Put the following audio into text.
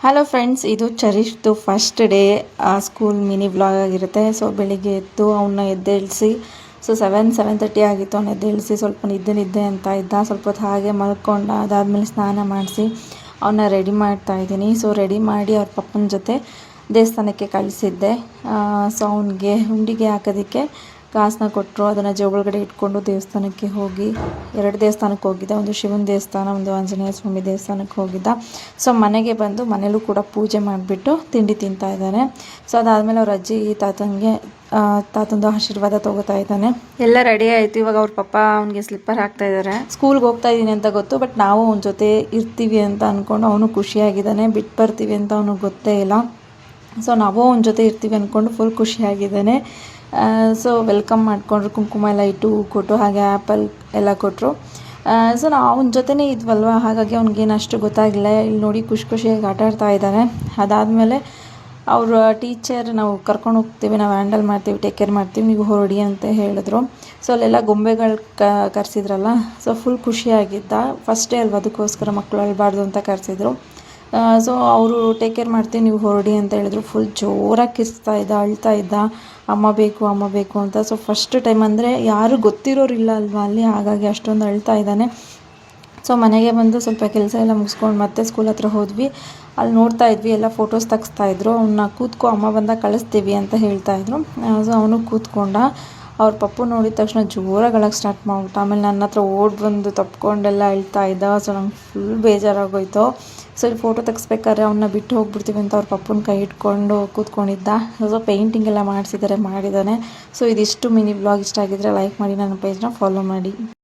Hello friends, ಇದು ಚರೀಶ್ದು first day school mini vlog ಆಗಿರುತ್ತೆ. ಸೊ ಬೆಳಿಗ್ಗೆ ಎದ್ದು ಅವನ್ನ ಎದ್ದೇಳಿಸಿ, ಸೊ 7:30 ಆಗಿತ್ತು. ಅವನ್ನ ಎದ್ದೇಳಿಸಿ ಸ್ವಲ್ಪ ನಿದ್ದೆ ಅಂತ ಇದ್ದ. ಸ್ವಲ್ಪ ಹೊತ್ತು ಹಾಗೆ ಮಲ್ಕೊಂಡ. ಅದಾದಮೇಲೆ ಸ್ನಾನ ಮಾಡಿಸಿ ಅವನ್ನ ರೆಡಿ ಮಾಡ್ತಾ ಇದ್ದೀನಿ. ಸೊ ರೆಡಿ ಮಾಡಿ ಅವ್ರ ಪಪ್ಪನ ಜೊತೆ ದೇವಸ್ಥಾನಕ್ಕೆ ಕಳಿಸಿದ್ದೆ. ಸೊ ಅವನಿಗೆ ಹುಂಡಿಗೆ ಹಾಕೋದಕ್ಕೆ ಕಾಸನ್ನ ಕೊಟ್ಟರು. ಅದನ್ನು ಜೇಬೊಳಗಡೆ ಇಟ್ಕೊಂಡು ದೇವಸ್ಥಾನಕ್ಕೆ ಹೋಗಿ 2 ದೇವಸ್ಥಾನಕ್ಕೆ ಹೋಗಿದ್ದೆ. ಒಂದು ಶಿವನ ದೇವಸ್ಥಾನ, ಒಂದು ಆಂಜನೇಯ ಸ್ವಾಮಿ ದೇವಸ್ಥಾನಕ್ಕೆ ಹೋಗಿದ್ದ. ಸೊ ಮನೆಗೆ ಬಂದು ಮನೇಲೂ ಕೂಡ ಪೂಜೆ ಮಾಡಿಬಿಟ್ಟು ತಿಂಡಿ ತಿಂತಾ ಇದ್ದಾನೆ. ಸೊ ಅದಾದಮೇಲೆ ಅವ್ರ ಅಜ್ಜಿ ತಾತಂದು ಆಶೀರ್ವಾದ ತೊಗೋತಾ ಇದ್ದಾನೆ. ಎಲ್ಲ ರೆಡಿ ಆಯಿತು. ಇವಾಗ ಅವ್ರ ಪಪ್ಪ ಅವ್ನಿಗೆ ಸ್ಲಿಪ್ಪರ್ ಹಾಕ್ತಾ ಇದ್ದಾರೆ. ಸ್ಕೂಲ್ಗೆ ಹೋಗ್ತಾ ಇದ್ದೀನಿ ಅಂತ ಗೊತ್ತು, ಬಟ್ ನಾವು ಅವನ ಜೊತೆ ಇರ್ತೀವಿ ಅಂತ ಅಂದ್ಕೊಂಡು ಅವನು ಖುಷಿಯಾಗಿದ್ದಾನೆ. ಬಿಟ್ಟು ಬರ್ತೀವಿ ಅಂತ ಅವನಿಗೆ ಗೊತ್ತೇ ಇಲ್ಲ. ಸೊ ನಾವು ಅವನ ಜೊತೆ ಇರ್ತೀವಿ ಅಂದ್ಕೊಂಡು ಫುಲ್ ಖುಷಿಯಾಗಿದ್ದಾನೆ. ಸೊ ವೆಲ್ಕಮ್ ಮಾಡಿಕೊಂಡ್ರು. ಕುಂಕುಮ ಎಲ್ಲ ಇಟ್ಟು ಹೂ ಕೊಟ್ಟು ಹಾಗೆ ಆ್ಯಪಲ್ ಎಲ್ಲ ಕೊಟ್ಟರು. ಸೊ ನಾವು ಅವನ ಜೊತೆನೇ ಇದ್ವಲ್ವ, ಹಾಗಾಗಿ ಅವ್ನಿಗೇನು ಅಷ್ಟು ಗೊತ್ತಾಗಿಲ್ಲ. ಇಲ್ಲಿ ನೋಡಿ ಖುಷಿಯಾಗಿ ಆಟ ಆಡ್ತಾ ಇದ್ದಾನೆ. ಅದಾದಮೇಲೆ ಅವ್ರ ಟೀಚರ್, ನಾವು ಕರ್ಕೊಂಡು ಹೋಗ್ತೀವಿ, ನಾವು ಹ್ಯಾಂಡಲ್ ಮಾಡ್ತೀವಿ, ಟೇಕ್ ಕೇರ್ ಮಾಡ್ತೀವಿ, ನೀವು ಹೊರಡಿ ಅಂತ ಹೇಳಿದ್ರು. ಸೊ ಅಲ್ಲೆಲ್ಲ ಗೊಂಬೆಗಳು ಕರೆಸಿದ್ರಲ್ಲ, ಸೊ ಫುಲ್ ಖುಷಿಯಾಗಿದ್ದ. ಫಸ್ಟ್ ಡೇ ಅಲ್ವ, ಅದಕ್ಕೋಸ್ಕರ ಮಕ್ಕಳು ಅಳಬಾರ್ದು ಅಂತ ಕರೆಸಿದ್ರು. ಸೊ ಅವರು ಟೇಕ್ ಕೇರ್ ಮಾಡ್ತೀವಿ, ನೀವು ಹೊರಡಿ ಅಂತ ಹೇಳಿದ್ರು. ಫುಲ್ ಜೋರಾಗಿ ಕಿರ್ಸ್ತಾ ಇದ್ದ, ಅಳ್ತಾ ಇದ್ದ, ಅಮ್ಮ ಬೇಕು ಅಂತ. ಸೊ ಫಸ್ಟ್ ಟೈಮ್ ಅಂದರೆ ಯಾರು ಗೊತ್ತಿರೋರಿಲ್ಲ ಅಲ್ವಾ ಅಲ್ಲಿ, ಹಾಗಾಗಿ ಅಷ್ಟೊಂದು ಅಳ್ತಾ ಇದ್ದಾನೆ. ಸೊ ಮನೆಗೆ ಬಂದು ಸ್ವಲ್ಪ ಕೆಲಸ ಎಲ್ಲ ಮುಗಿಸ್ಕೊಂಡು ಮತ್ತೆ ಸ್ಕೂಲ್ ಹತ್ರ ಹೋದ್ವಿ. ಅಲ್ಲಿ ನೋಡ್ತಾ ಇದ್ವಿ, ಎಲ್ಲ ಫೋಟೋಸ್ ತೆಗಿಸ್ತಾಯಿದ್ರು. ಅವನ್ನ ಕೂತ್ಕೊ, ಅಮ್ಮ ಬಂದಾಗ ಕಳಿಸ್ತೀವಿ ಅಂತ ಹೇಳ್ತಾಯಿದ್ರು. ಸೊ ಅವನು ಕೂತ್ಕೊಂಡ. ಅವ್ರ ಪಪ್ಪು ನೋಡಿದ ತಕ್ಷಣ ಜೋರಾಗಿ ಅಳಕ್ಕೆ ಸ್ಟಾರ್ಟ್ ಮಾಡ್ಬಿಟ್ಟು ಆಮೇಲೆ ನನ್ನ ಹತ್ರ ಬಂದು ತಪ್ಕೊಂಡೆಲ್ಲ ಅಳ್ತಾ ಇದ್ದ. ಸೊ ನಂಗೆ ಫುಲ್ ಬೇಜಾರಾಗೋಯ್ತು. ಸೊ ಇಲ್ಲಿ ಫೋಟೋ ತೆಗಿಸ್ಬೇಕಾದ್ರೆ ಅವನ್ನ ಬಿಟ್ಟು ಹೋಗ್ಬಿಡ್ತೀವಿ ಅಂತ ಅವ್ರ ಪಪ್ಪನ ಕೈ ಇಟ್ಕೊಂಡು ಕೂತ್ಕೊಂಡಿದ್ದ. ಸೊ ಪೇಂಟಿಂಗ್ ಎಲ್ಲ ಮಾಡಿದ್ದಾನೆ. ಸೊ ಇದಿಷ್ಟು ಮಿನಿ ವ್ಲಾಗ್ ಇಷ್ಟ ಆಗಿದ್ರೆ ಲೈಕ್ ಮಾಡಿ, ನನ್ನ ಪೇಜ್ನ ಫಾಲೋ ಮಾಡಿ.